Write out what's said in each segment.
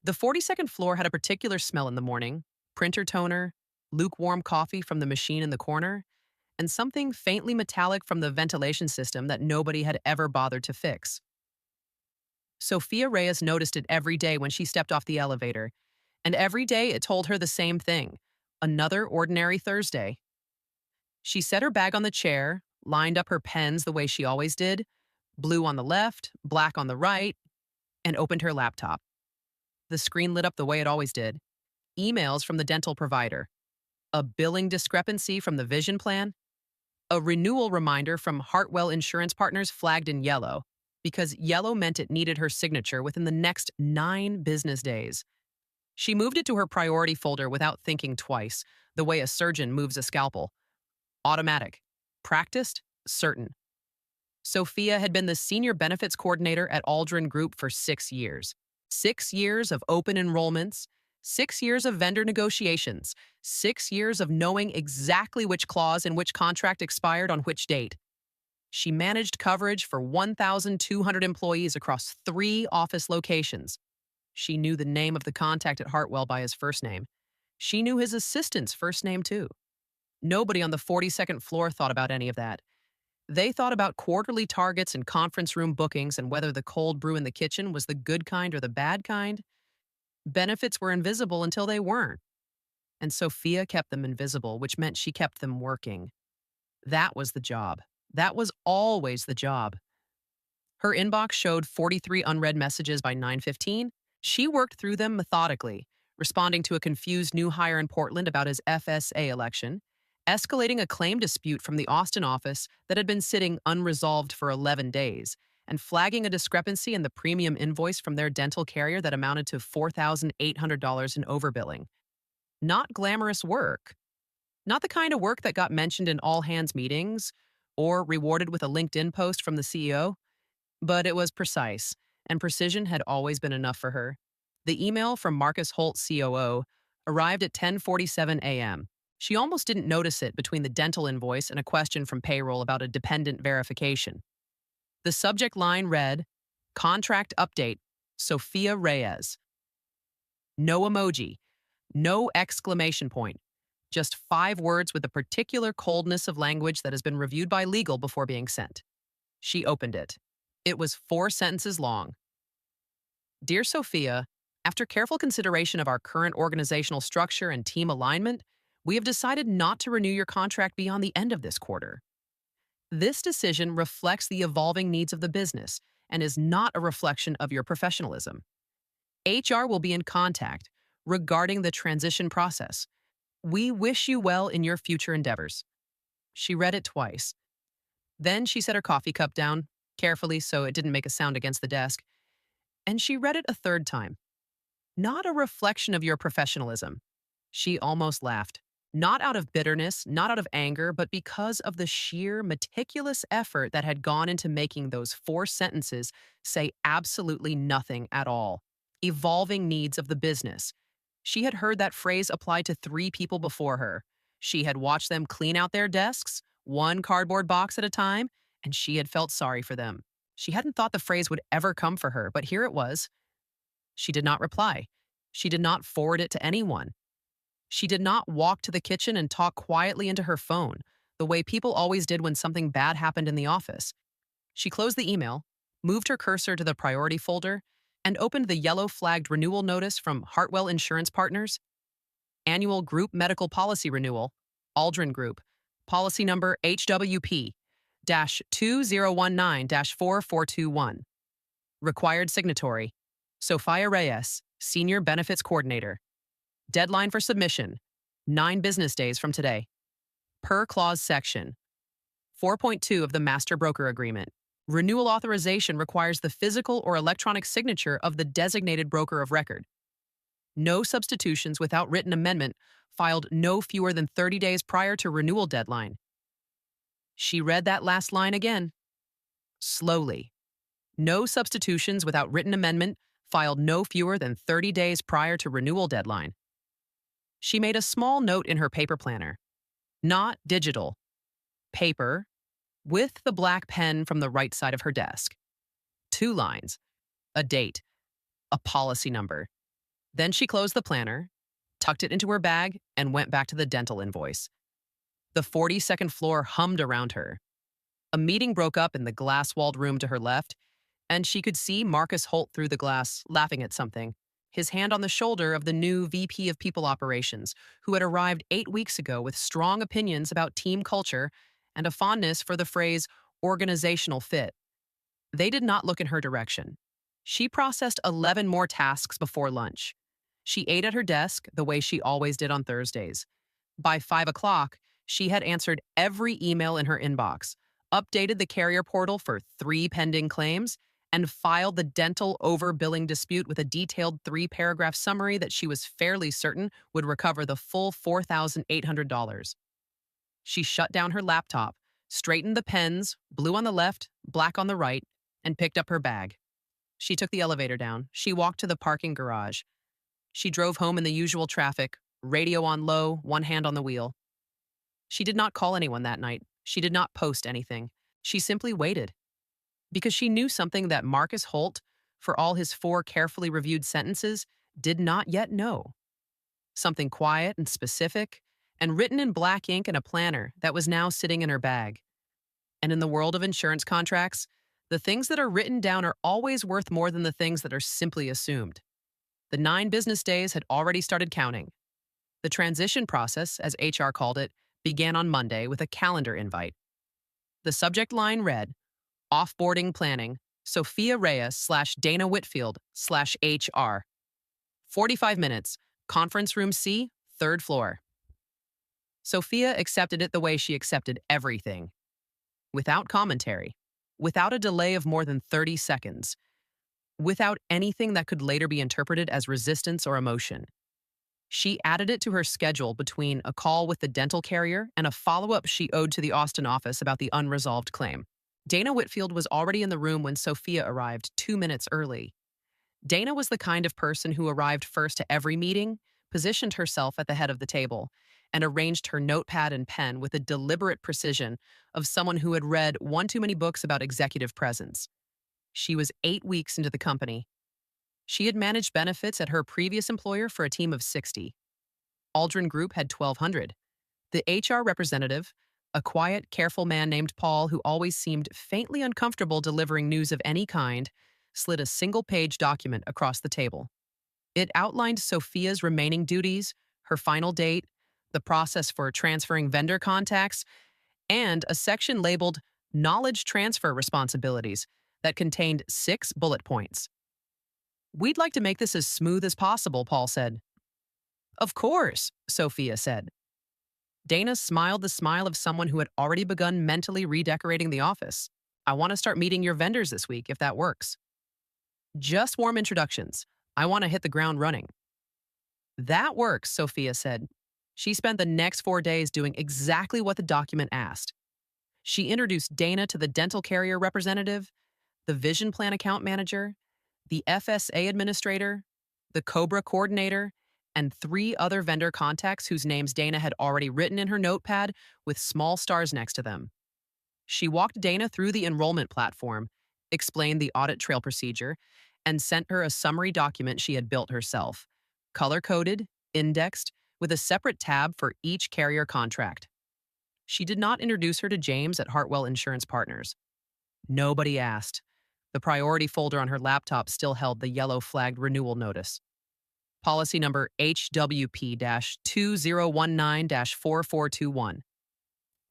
The 42nd floor had a particular smell in the morning: printer toner, lukewarm coffee from the machine in the corner, and something faintly metallic from the ventilation system that nobody had ever bothered to fix. Sophia Reyes noticed it every day when she stepped off the elevator, and every day it told her the same thing: another ordinary Thursday. She set her bag on the chair, lined up her pens the way she always did, blue on the left, black on the right, and opened her laptop. The screen lit up the way it always did: emails from the dental provider, a billing discrepancy from the vision plan, a renewal reminder from Hartwell Insurance Partners flagged in yellow, because yellow meant it needed her signature within the next 9 business days. She moved it to her priority folder without thinking twice, the way a surgeon moves a scalpel. Automatic. Practiced. Certain. Sophia had been the senior benefits coordinator at Aldrin Group for 6 years. 6 years of open enrollments, 6 years of vendor negotiations, 6 years of knowing exactly which clause in which contract expired on which date. She managed coverage for 1,200 employees across 3 office locations. She knew the name of the contact at Hartwell by his first name. She knew his assistant's first name, too. Nobody on the 42nd floor thought about any of that. They thought about quarterly targets and conference room bookings and whether the cold brew in the kitchen was the good kind or the bad kind. Benefits were invisible until they weren't. And Sophia kept them invisible, which meant she kept them working. That was the job. That was always the job. Her inbox showed 43 unread messages by 9:15. She worked through them methodically, responding to a confused new hire in Portland about his FSA election, escalating a claim dispute from the Austin office that had been sitting unresolved for 11 days, and flagging a discrepancy in the premium invoice from their dental carrier that amounted to $4,800 in overbilling. Not glamorous work. Not the kind of work that got mentioned in all hands meetings or rewarded with a LinkedIn post from the CEO, but it was precise, and precision had always been enough for her. The email from Marcus Holt, COO, arrived at 10:47 a.m. She almost didn't notice it between the dental invoice and a question from payroll about a dependent verification. The subject line read, "Contract Update, Sophia Reyes." No emoji, no exclamation point, just 5 words with a particular coldness of language that has been reviewed by legal before being sent. She opened it. It was 4 sentences long. Dear Sophia, after careful consideration of our current organizational structure and team alignment, we have decided not to renew your contract beyond the end of this quarter. This decision reflects the evolving needs of the business and is not a reflection of your professionalism. HR will be in contact regarding the transition process. We wish you well in your future endeavors. She read it twice. Then she set her coffee cup down, carefully so it didn't make a sound against the desk, and she read it a third time. Not a reflection of your professionalism. She almost laughed. Not out of bitterness, not out of anger, but because of the sheer, meticulous effort that had gone into making those 4 sentences say absolutely nothing at all. Evolving needs of the business. She had heard that phrase applied to 3 people before her. She had watched them clean out their desks, one cardboard box at a time, and she had felt sorry for them. She hadn't thought the phrase would ever come for her, but here it was. She did not reply. She did not forward it to anyone. She did not walk to the kitchen and talk quietly into her phone, the way people always did when something bad happened in the office. She closed the email, moved her cursor to the priority folder, and opened the yellow-flagged renewal notice from Hartwell Insurance Partners. Annual Group Medical Policy Renewal, Aldrin Group, policy number HWP-2019-4421. Required signatory, Sophia Reyes, Senior Benefits Coordinator. Deadline for submission, 9 business days from today. Per clause section 4.2 of the Master Broker Agreement. Renewal authorization requires the physical or electronic signature of the designated broker of record. No substitutions without written amendment filed no fewer than 30 days prior to renewal deadline. She read that last line again. Slowly. No substitutions without written amendment filed no fewer than 30 days prior to renewal deadline. She made a small note in her paper planner. Not digital. Paper, with the black pen from the right side of her desk. 2 lines. A date. A policy number. Then she closed the planner, tucked it into her bag, and went back to the dental invoice. The 42nd floor hummed around her. A meeting broke up in the glass-walled room to her left, and she could see Marcus Holt through the glass, laughing at something, his hand on the shoulder of the new VP of People Operations, who had arrived 8 weeks ago with strong opinions about team culture and a fondness for the phrase organizational fit. They did not look in her direction. She processed 11 more tasks before lunch. She ate at her desk the way she always did on Thursdays. By 5 o'clock, she had answered every email in her inbox, updated the carrier portal for 3 pending claims, and filed the dental overbilling dispute with a detailed 3-paragraph summary that she was fairly certain would recover the full $4,800. She shut down her laptop, straightened the pens, blue on the left, black on the right, and picked up her bag. She took the elevator down. She walked to the parking garage. She drove home in the usual traffic, radio on low, one hand on the wheel. She did not call anyone that night. She did not post anything. She simply waited. Because she knew something that Marcus Holt, for all his 4 carefully reviewed sentences, did not yet know. Something quiet and specific, and written in black ink in a planner that was now sitting in her bag. And in the world of insurance contracts, the things that are written down are always worth more than the things that are simply assumed. The 9 business days had already started counting. The transition process, as HR called it, began on Monday with a calendar invite. The subject line read, Offboarding Planning, Sophia Reyes/Dana Whitfield/HR. 45 minutes, Conference Room C, 3rd floor. Sophia accepted it the way she accepted everything. Without commentary, without a delay of more than 30 seconds, without anything that could later be interpreted as resistance or emotion. She added it to her schedule between a call with the dental carrier and a follow-up she owed to the Austin office about the unresolved claim. Dana Whitfield was already in the room when Sophia arrived 2 minutes early. Dana was the kind of person who arrived first to every meeting, positioned herself at the head of the table, and arranged her notepad and pen with the deliberate precision of someone who had read one too many books about executive presence. She was 8 weeks into the company. She had managed benefits at her previous employer for a team of 60. Aldrin Group had 1,200. The HR representative, a quiet, careful man named Paul who always seemed faintly uncomfortable delivering news of any kind, slid a single-page document across the table. It outlined Sophia's remaining duties, her final date, the process for transferring vendor contacts, and a section labeled Knowledge Transfer Responsibilities that contained 6 bullet points. "We'd like to make this as smooth as possible," Paul said. "Of course," Sophia said. Dana smiled the smile of someone who had already begun mentally redecorating the office. "I want to start meeting your vendors this week, if that works." "Just warm introductions. I want to hit the ground running." "That works," Sophia said. She spent the next 4 days doing exactly what the document asked. She introduced Dana to the dental carrier representative, the vision plan account manager, the FSA administrator, the COBRA coordinator, and 3 other vendor contacts whose names Dana had already written in her notepad with small stars next to them. She walked Dana through the enrollment platform, explained the audit trail procedure, and sent her a summary document she had built herself, color-coded, indexed, with a separate tab for each carrier contract. She did not introduce her to James at Hartwell Insurance Partners. Nobody asked. The priority folder on her laptop still held the yellow-flagged renewal notice. Policy number HWP-2019-4421.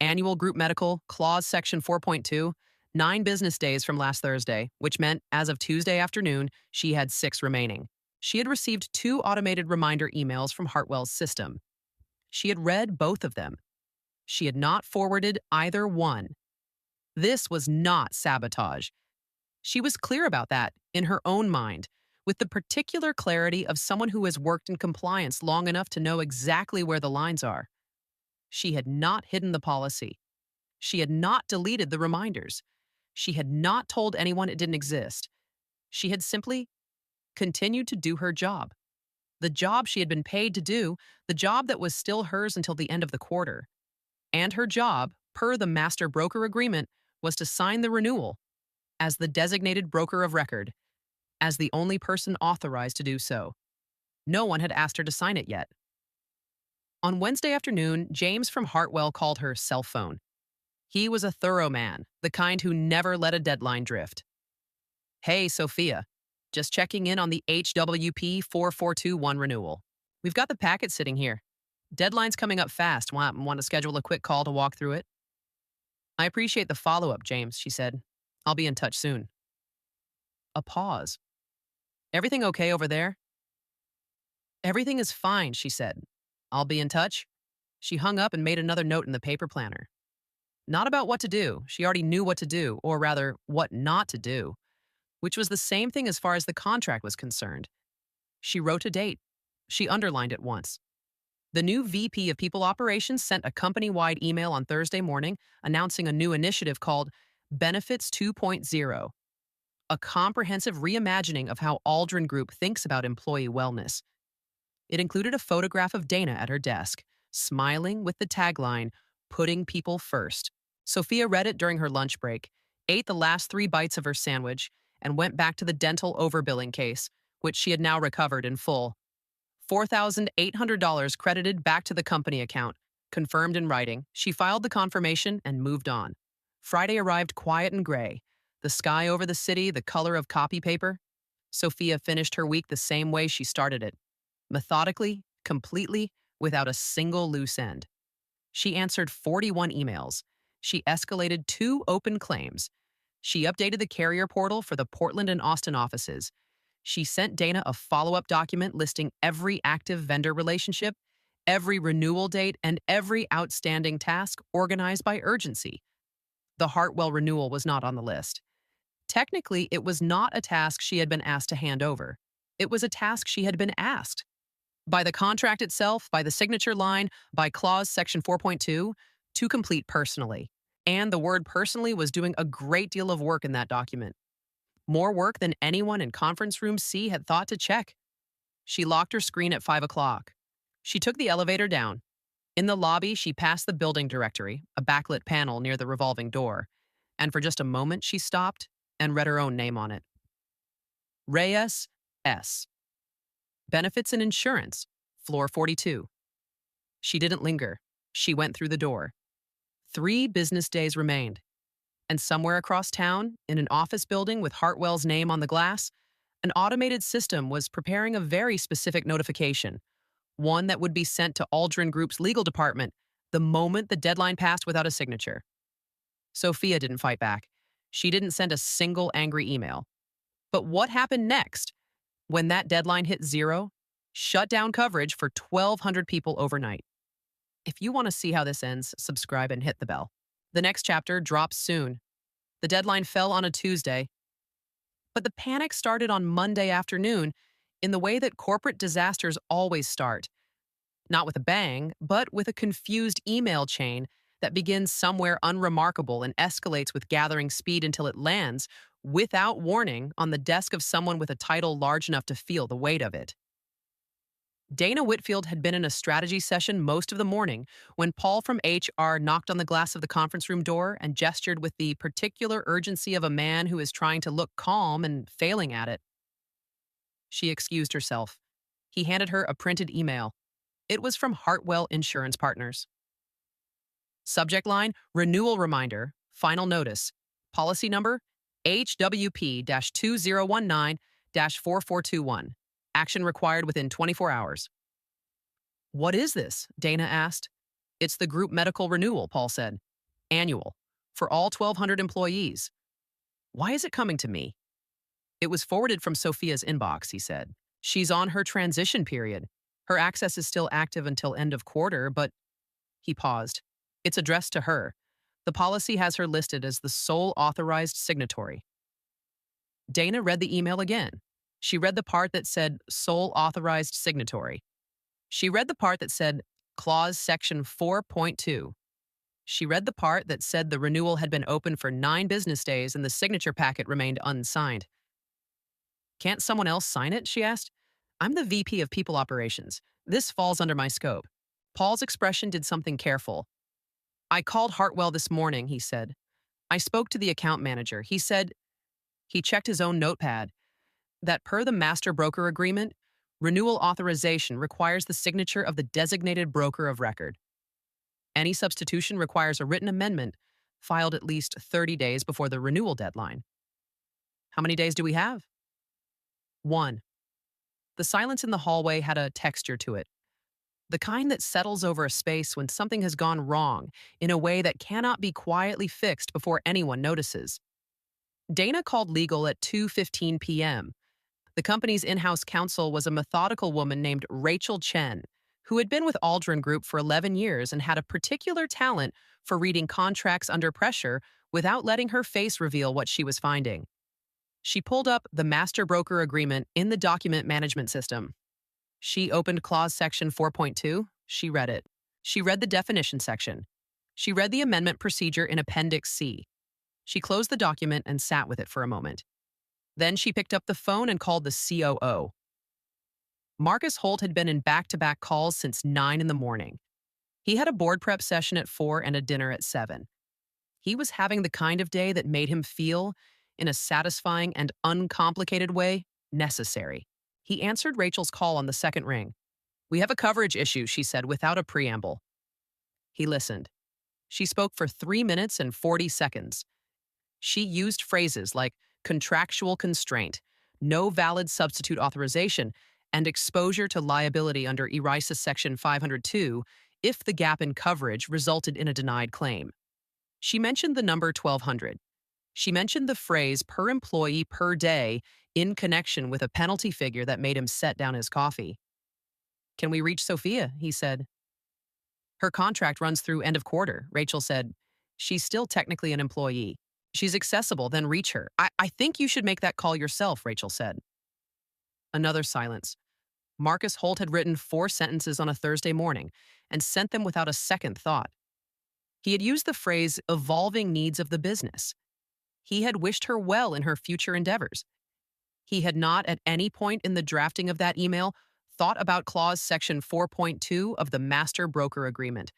Annual group medical, clause section 4.2, 9 business days from last Thursday, which meant, as of Tuesday afternoon, she had 6 remaining. She had received 2 automated reminder emails from Hartwell's system. She had read both of them. She had not forwarded either one. This was not sabotage. She was clear about that in her own mind, with the particular clarity of someone who has worked in compliance long enough to know exactly where the lines are. She had not hidden the policy. She had not deleted the reminders. She had not told anyone it didn't exist. She had simply continued to do her job. The job she had been paid to do, the job that was still hers until the end of the quarter. And her job, per the master broker agreement, was to sign the renewal as the designated broker of record, as the only person authorized to do so. No one had asked her to sign it yet. On Wednesday afternoon, James from Hartwell called her cell phone. He was a thorough man, the kind who never let a deadline drift. Hey, Sophia. Just checking in on the HWP 4421 renewal. We've got the packet sitting here. Deadline's coming up fast. Want to schedule a quick call to walk through it? I appreciate the follow up, James, she said. I'll be in touch soon. A pause. Everything okay over there? Everything is fine, she said. I'll be in touch. She hung up and made another note in the paper planner. Not about what to do. She already knew what to do, or rather, what not to do, which was the same thing as far as the contract was concerned. She wrote a date. She underlined it once. The new VP of People Operations sent a company-wide email on Thursday morning announcing a new initiative called Benefits 2.0, a comprehensive reimagining of how Aldrin Group thinks about employee wellness. It included a photograph of Dana at her desk, smiling with the tagline, "Putting people first." Sophia read it during her lunch break, ate the last 3 bites of her sandwich, and went back to the dental overbilling case, which she had now recovered in full. $4,800 credited back to the company account, confirmed in writing. She filed the confirmation and moved on. Friday arrived quiet and gray, the sky over the city the color of copy paper. Sophia finished her week the same way she started it, methodically, completely, without a single loose end. She answered 41 emails. She escalated 2 open claims. She updated the carrier portal for the Portland and Austin offices. She sent Dana a follow-up document listing every active vendor relationship, every renewal date, and every outstanding task organized by urgency. The Hartwell renewal was not on the list. Technically, it was not a task she had been asked to hand over. It was a task she had been asked. By the contract itself, by the signature line, by clause section 4.2, to complete personally. And the word personally was doing a great deal of work in that document. More work than anyone in conference room C had thought to check. She locked her screen at 5 o'clock. She took the elevator down. In the lobby, she passed the building directory, a backlit panel near the revolving door, and for just a moment she stopped and read her own name on it. Reyes S. Benefits and Insurance, floor 42. She didn't linger. She went through the door. 3 business days remained. And somewhere across town, in an office building with Hartwell's name on the glass, an automated system was preparing a very specific notification, one that would be sent to Aldrin Group's legal department the moment the deadline passed without a signature. Sophia didn't fight back. She didn't send a single angry email. But what happened next? When that deadline hit 0, shut down coverage for 1,200 people overnight. If you want to see how this ends, subscribe and hit the bell. The next chapter drops soon. The deadline fell on a Tuesday. But the panic started on Monday afternoon in the way that corporate disasters always start. Not with a bang, but with a confused email chain that begins somewhere unremarkable and escalates with gathering speed until it lands, without warning, on the desk of someone with a title large enough to feel the weight of it. Dana Whitfield had been in a strategy session most of the morning when Paul from HR knocked on the glass of the conference room door and gestured with the particular urgency of a man who is trying to look calm and failing at it. She excused herself. He handed her a printed email. It was from Hartwell Insurance Partners. Subject line, renewal reminder, final notice. Policy number, HWP-2019-4421. Action required within 24 hours. What is this? Dana asked. It's the group medical renewal, Paul said. Annual. For all 1,200 employees. Why is it coming to me? It was forwarded from Sophia's inbox, he said. She's on her transition period. Her access is still active until end of quarter, but... He paused. It's addressed to her. The policy has her listed as the sole authorized signatory. Dana read the email again. She read the part that said sole authorized signatory. She read the part that said clause section 4.2. She read the part that said the renewal had been open for 9 business days and the signature packet remained unsigned. Can't someone else sign it? She asked. I'm the VP of People Operations. This falls under my scope. Paul's expression did something careful. I called Hartwell this morning, he said. I spoke to the account manager. He said, he checked his own notepad, that per the master broker agreement, Renewal authorization requires the signature of the designated broker of record. Any substitution requires a written amendment filed at least 30 days before the renewal deadline. How many days do we have? 1. The silence in the hallway had a texture to it, the kind that settles over a space when something has gone wrong in a way that cannot be quietly fixed before anyone notices. Dana called legal at 2:15 p.m. The company's in-house counsel was a methodical woman named Rachel Chen, who had been with Aldrin Group for 11 years and had a particular talent for reading contracts under pressure without letting her face reveal what she was finding. She pulled up the master broker agreement in the document management system. She opened clause section 4.2. She read it. She read the definition section. She read the amendment procedure in Appendix C. She closed the document and sat with it for a moment. Then she picked up the phone and called the COO. Marcus Holt had been in back-to-back calls since 9 in the morning. He had a board prep session at 4 and a dinner at 7. He was having the kind of day that made him feel, in a satisfying and uncomplicated way, necessary. He answered Rachel's call on the second ring. "We have a coverage issue," she said without a preamble. He listened. She spoke for 3 minutes and 40 seconds. She used phrases like contractual constraint, no valid substitute authorization, and exposure to liability under ERISA Section 502 if the gap in coverage resulted in a denied claim. She mentioned the number 1200. She mentioned the phrase per employee per day in connection with a penalty figure that made him set down his coffee. "Can we reach Sophia?" he said. "Her contract runs through end of quarter," Rachel said. "She's still technically an employee. She's accessible, then reach her." I think you should make that call yourself," Rachel said. Another silence. Marcus Holt had written 4 sentences on a Thursday morning and sent them without a second thought. He had used the phrase evolving needs of the business. He had wished her well in her future endeavors. He had not at any point in the drafting of that email thought about clause section 4.2 of the master broker agreement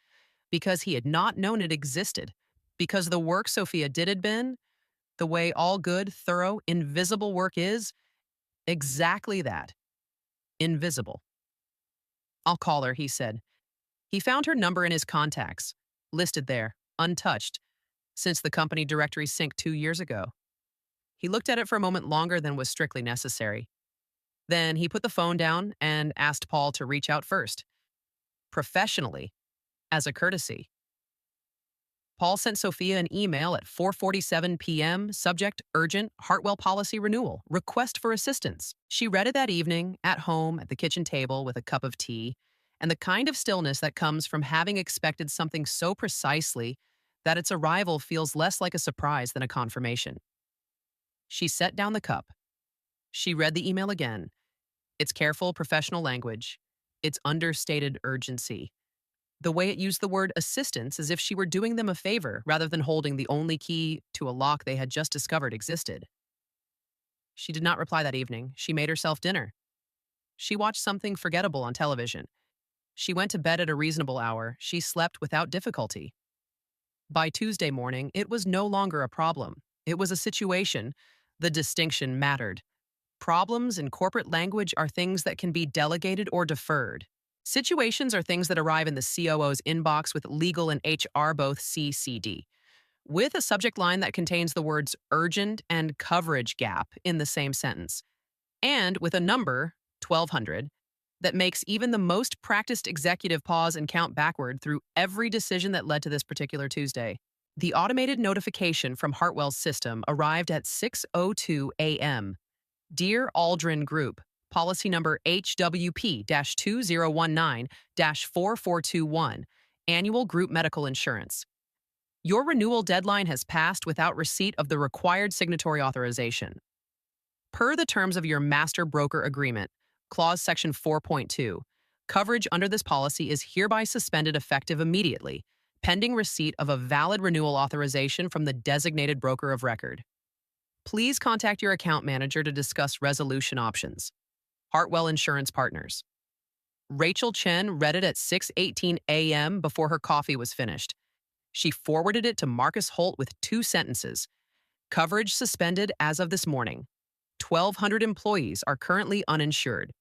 because he had not known it existed, because the work Sophia did had been, the way all good, thorough, invisible work is, exactly that, invisible. "I'll call her," he said. He found her number in his contacts, listed there, untouched, since the company directory synced 2 years ago. He looked at it for a moment longer than was strictly necessary. Then he put the phone down and asked Paul to reach out first, professionally, as a courtesy. Paul sent Sophia an email at 4:47 p.m., subject urgent Hartwell policy renewal, request for assistance. She read it that evening, at home, at the kitchen table with a cup of tea, and the kind of stillness that comes from having expected something so precisely that its arrival feels less like a surprise than a confirmation. She set down the cup. She read the email again, its careful professional language, its understated urgency. The way it used the word assistance as if she were doing them a favor rather than holding the only key to a lock they had just discovered existed. She did not reply that evening. She made herself dinner. She watched something forgettable on television. She went to bed at a reasonable hour. She slept without difficulty. By Tuesday morning, it was no longer a problem. It was a situation. The distinction mattered. Problems in corporate language are things that can be delegated or deferred. Situations are things that arrive in the COO's inbox with legal and HR both CCD, with a subject line that contains the words urgent and coverage gap in the same sentence, and with a number, 1200, that makes even the most practiced executive pause and count backward through every decision that led to this particular Tuesday. The automated notification from Hartwell's system arrived at 6:02 a.m. Dear Aldrin Group, policy number HWP-2019-4421, annual group medical insurance. Your renewal deadline has passed without receipt of the required signatory authorization. Per the terms of your master broker agreement, clause section 4.2, coverage under this policy is hereby suspended effective immediately, pending receipt of a valid renewal authorization from the designated broker of record. Please contact your account manager to discuss resolution options. Hartwell Insurance Partners. Rachel Chen read it at 6:18 a.m. before her coffee was finished. She forwarded it to Marcus Holt with 2 sentences. Coverage suspended as of this morning. 1,200 employees are currently uninsured.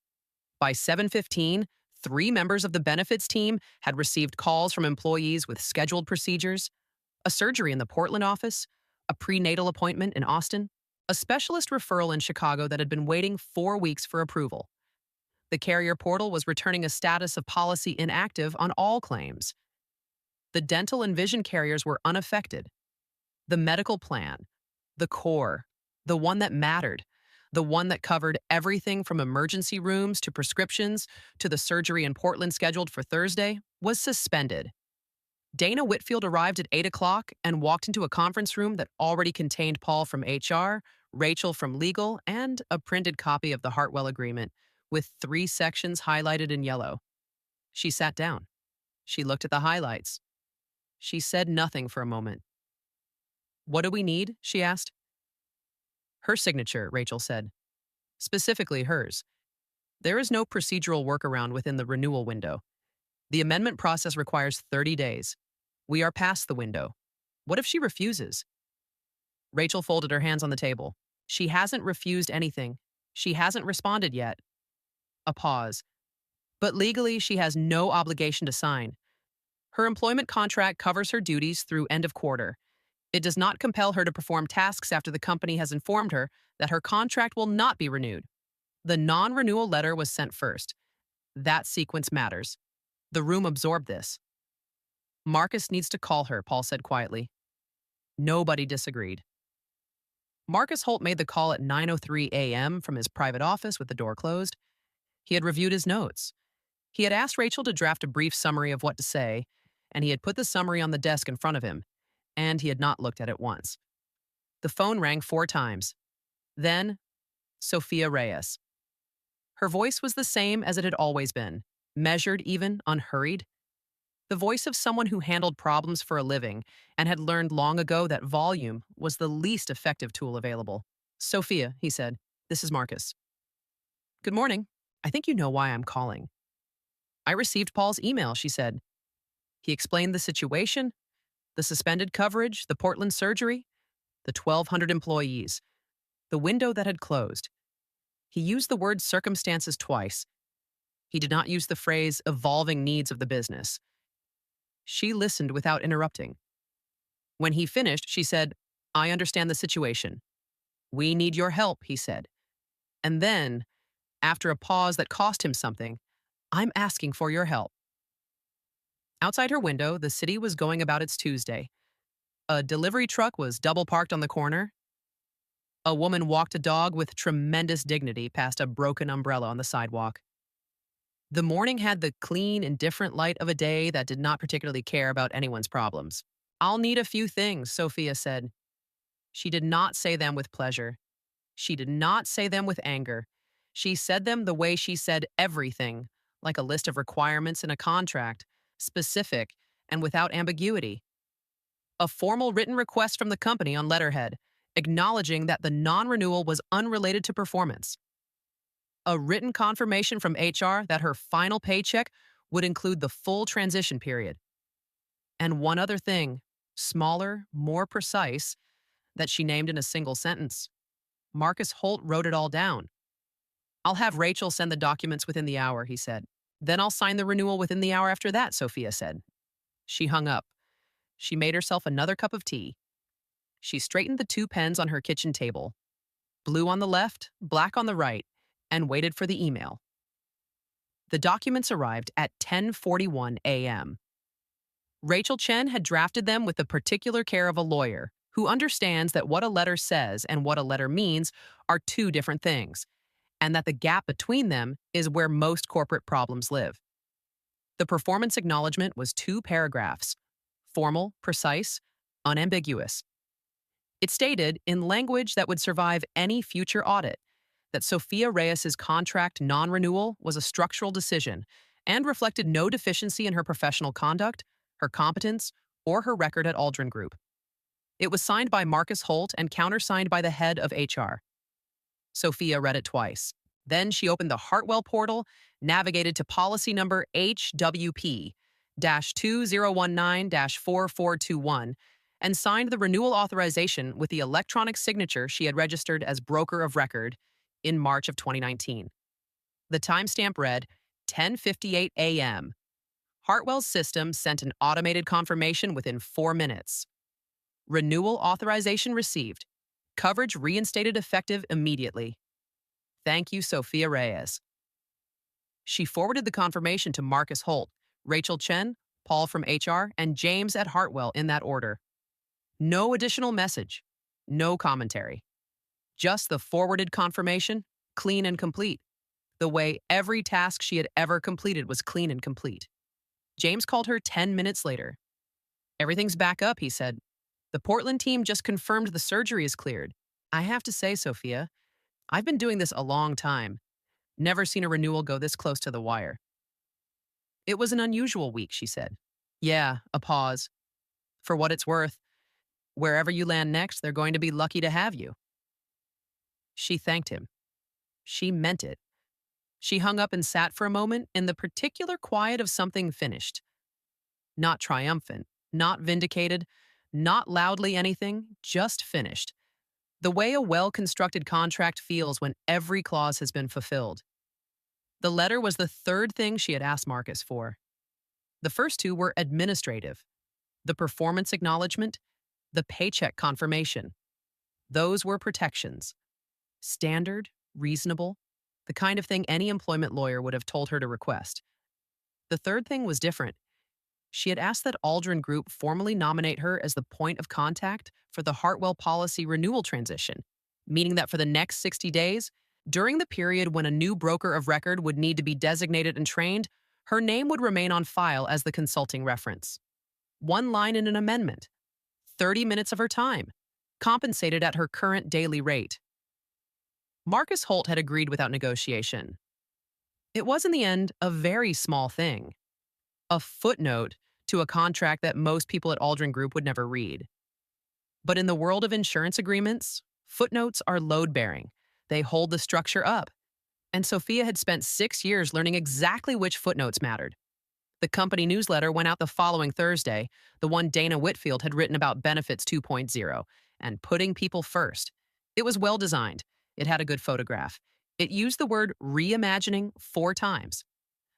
By 7:15, three members of the benefits team had received calls from employees with scheduled procedures, a surgery in the Portland office, a prenatal appointment in Austin, a specialist referral in Chicago that had been waiting 4 weeks for approval. The carrier portal was returning a status of policy inactive on all claims. The dental and vision carriers were unaffected. The medical plan, the core, the one that mattered, the one that covered everything from emergency rooms to prescriptions to the surgery in Portland scheduled for Thursday, was suspended. Dana Whitfield arrived at 8 o'clock and walked into a conference room that already contained Paul from HR, Rachel from legal, and a printed copy of the Hartwell Agreement, with 3 sections highlighted in yellow. She sat down. She looked at the highlights. She said nothing for a moment. "What do we need?" she asked. "Her signature," Rachel said. "Specifically hers. There is no procedural workaround within the renewal window. The amendment process requires 30 days. We are past the window. What if she refuses?" Rachel folded her hands on the table. "She hasn't refused anything. She hasn't responded yet." A pause. "But legally, she has no obligation to sign. Her employment contract covers her duties through end of quarter. It does not compel her to perform tasks after the company has informed her that her contract will not be renewed. The non-renewal letter was sent first. That sequence matters." The room absorbed this. "Marcus needs to call her," Paul said quietly. Nobody disagreed. Marcus Holt made the call at 9:03 a.m. from his private office with the door closed. He had reviewed his notes. He had asked Rachel to draft a brief summary of what to say, and he had put the summary on the desk in front of him, and he had not looked at it once. The phone rang 4 times. Then, Sophia Reyes. Her voice was the same as it had always been, measured even, unhurried. The voice of someone who handled problems for a living and had learned long ago that volume was the least effective tool available. "Sophia," he said, "this is Marcus." "Good morning. I think you know why I'm calling." "I received Paul's email," she said. He explained the situation, the suspended coverage, the Portland surgery, the 1,200 employees, the window that had closed. He used the word circumstances twice. He did not use the phrase evolving needs of the business. She listened without interrupting. When he finished, she said, "I understand the situation. We need your help," he said. And then, after a pause that cost him something, "I'm asking for your help." Outside her window, the city was going about its Tuesday. A delivery truck was double parked on the corner. A woman walked a dog with tremendous dignity past a broken umbrella on the sidewalk. The morning had the clean, indifferent light of a day that did not particularly care about anyone's problems. "I'll need a few things," Sophia said. She did not say them with pleasure. She did not say them with anger. She said them the way she said everything, like a list of requirements in a contract, specific and without ambiguity. A formal written request from the company on letterhead, acknowledging that the non-renewal was unrelated to performance. A written confirmation from HR that her final paycheck would include the full transition period. And one other thing, smaller, more precise, that she named in a single sentence. Marcus Holt wrote it all down. "I'll have Rachel send the documents within the hour," he said. "Then I'll sign the renewal within the hour after that," Sophia said. She hung up. She made herself another cup of tea. She straightened the 2 pens on her kitchen table, blue on the left, black on the right, and waited for the email. The documents arrived at 10:41 a.m. Rachel Chen had drafted them with the particular care of a lawyer who understands that what a letter says and what a letter means are 2 different things, and that the gap between them is where most corporate problems live. The performance acknowledgement was 2 paragraphs, formal, precise, unambiguous. It stated, in language that would survive any future audit, that Sophia Reyes's contract non-renewal was a structural decision and reflected no deficiency in her professional conduct, her competence, or her record at Aldrin Group. It was signed by Marcus Holt and countersigned by the head of HR. Sophia read it twice. Then she opened the Hartwell portal, navigated to policy number HWP-2019-4421, and signed the renewal authorization with the electronic signature she had registered as broker of record in March of 2019. The timestamp read 10:58 a.m. Hartwell's system sent an automated confirmation within 4 minutes. Renewal authorization received. Coverage reinstated effective immediately. Thank you, Sophia Reyes. She forwarded the confirmation to Marcus Holt, Rachel Chen, Paul from HR, and James at Hartwell in that order. No additional message, no commentary. Just the forwarded confirmation, clean and complete. The way every task she had ever completed was clean and complete. James called her 10 minutes later. Everything's back up, he said. The Portland team just confirmed the surgery is cleared. I have to say, Sophia, I've been doing this a long time. Never seen a renewal go this close to the wire. It was an unusual week, she said. Yeah, a pause. For what it's worth, wherever you land next, they're going to be lucky to have you. She thanked him. She meant it. She hung up and sat for a moment in the particular quiet of something finished. Not triumphant, not vindicated, not loudly anything, just finished. The way a well-constructed contract feels when every clause has been fulfilled. The letter was the third thing she had asked Marcus for. The first two were administrative. The performance acknowledgement, the paycheck confirmation. Those were protections. Standard, reasonable, the kind of thing any employment lawyer would have told her to request. The third thing was different. She had asked that Aldrin Group formally nominate her as the point of contact for the Hartwell policy renewal transition, meaning that for the next 60 days, during the period when a new broker of record would need to be designated and trained, her name would remain on file as the consulting reference. One line in an amendment. 30 minutes of her time, compensated at her current daily rate. Marcus Holt had agreed without negotiation. It was, in the end, a very small thing. A footnote to a contract that most people at Aldrin Group would never read. But in the world of insurance agreements, footnotes are load-bearing. They hold the structure up. And Sophia had spent 6 years learning exactly which footnotes mattered. The company newsletter went out the following Thursday, the one Dana Whitfield had written about Benefits 2.0 and putting people first. It was well designed. It had a good photograph. It used the word reimagining 4 times.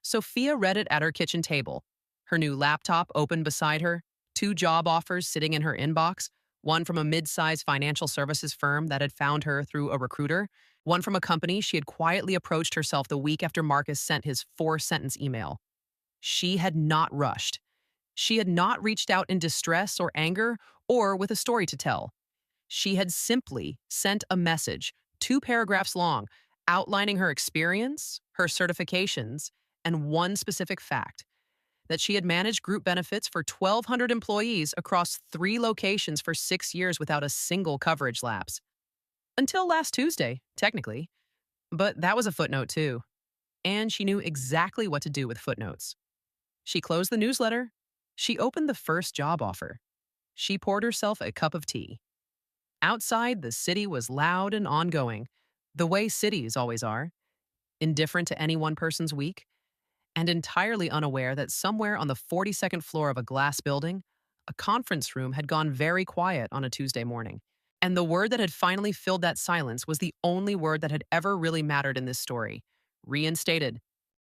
Sophia read it at her kitchen table. Her new laptop open beside her, 2 job offers sitting in her inbox, one from a mid-sized financial services firm that had found her through a recruiter, one from a company she had quietly approached herself the week after Marcus sent his 4-sentence email. She had not rushed. She had not reached out in distress or anger or with a story to tell. She had simply sent a message, 2 paragraphs long, outlining her experience, her certifications, and one specific fact, that she had managed group benefits for 1,200 employees across 3 locations for 6 years without a single coverage lapse. Until last Tuesday, technically. But that was a footnote too. And she knew exactly what to do with footnotes. She closed the newsletter. She opened the first job offer. She poured herself a cup of tea. Outside, the city was loud and ongoing, the way cities always are, indifferent to any one person's week, and entirely unaware that somewhere on the 42nd floor of a glass building, a conference room had gone very quiet on a Tuesday morning. And the word that had finally filled that silence was the only word that had ever really mattered in this story. Reinstated.